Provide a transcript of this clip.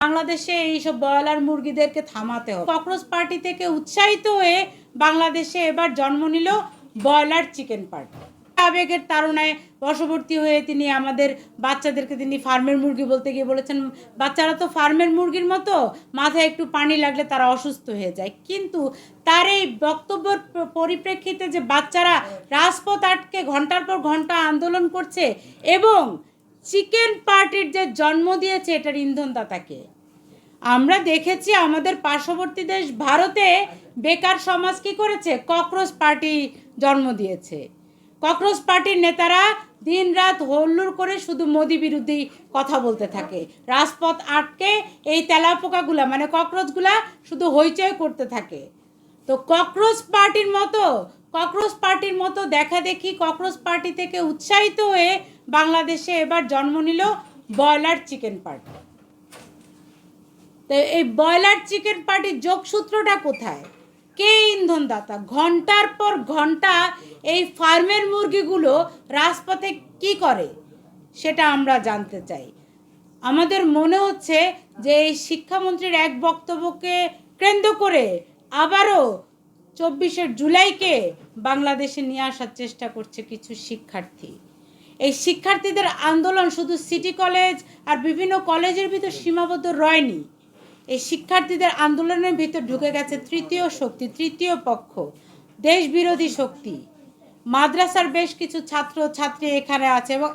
বাংলাদেশে এইসব ব্রয়লার মুরগিদেরকে থামাতে হবে। ককরোচ পার্টি থেকে উৎসাহিত হয়ে বাংলাদেশে এবার জন্ম নিল ব্রয়লার চিকেন পার্টি। আবেগের তাড়নায় বশবর্তী হয়ে তিনি আমাদের বাচ্চাদেরকে তিনি ফার্মের মুরগি বলতে গিয়ে বলেছেন, বাচ্চারা তো ফার্মের মুরগির মতো, মাথায় একটু পানি লাগলে তারা অসুস্থ হয়ে যায়। কিন্তু তার এই বক্তব্যের পরিপ্রেক্ষিতে যে বাচ্চারা রাজপথ আটকে ঘন্টার পর ঘন্টা আন্দোলন করছে এবং চিকেন পার্টির যে জন্ম দিয়েছে এটার ইন্ধনদাতাকে আমরা দেখেছি। আমাদের পার্শ্ববর্তী দেশ ভারতে বেকার সমাজ কী করেছে? ককরোচ পার্টি জন্ম দিয়েছে। ককরোচ পার্টির নেতারা দিন রাত হল্লুর করে শুধু মোদি বিরোধী কথা বলতে থাকে। রাজপথ আটকে এই তেলাপোকাগুলা মানে ককরোচগুলা শুধু হইচই করতে থাকে। তো ককরোচ পার্টির মতো দেখা দেখি ককরোচ পার্টি থেকে উৎসাহিত হয়ে বাংলাদেশে এবার জন্ম নিল ব্রয়লার চিকেন পার্টি। তো এই ব্রয়লার চিকেন পার্টির যোগসূত্রটা কোথায়? কে ইন্ধনদাতা? ঘন্টার পর ঘন্টা এই ফার্মের মুরগিগুলো রাজপথে কি করে সেটা আমরা জানতে চাই। আমাদের মনে হচ্ছে যে এই শিক্ষামন্ত্রীর এক বক্তব্যকে কেন্দ্র করে আবারও 24শে জুলাইকে বাংলাদেশে নিয়ে আসার চেষ্টা করছে কিছু শিক্ষার্থী। এই শিক্ষার্থীদের আন্দোলন শুধু সিটি কলেজ আর বিভিন্ন কলেজের ভিতর সীমাবদ্ধ রয়নি। এই শিক্ষার্থীদের আন্দোলনের ভিতর ঢুকে গেছে তৃতীয় শক্তি, তৃতীয় পক্ষ, দেশ বিরোধী শক্তি। মাদ্রাসার বেশ কিছু ছাত্র ছাত্রী এখানে আছে এবং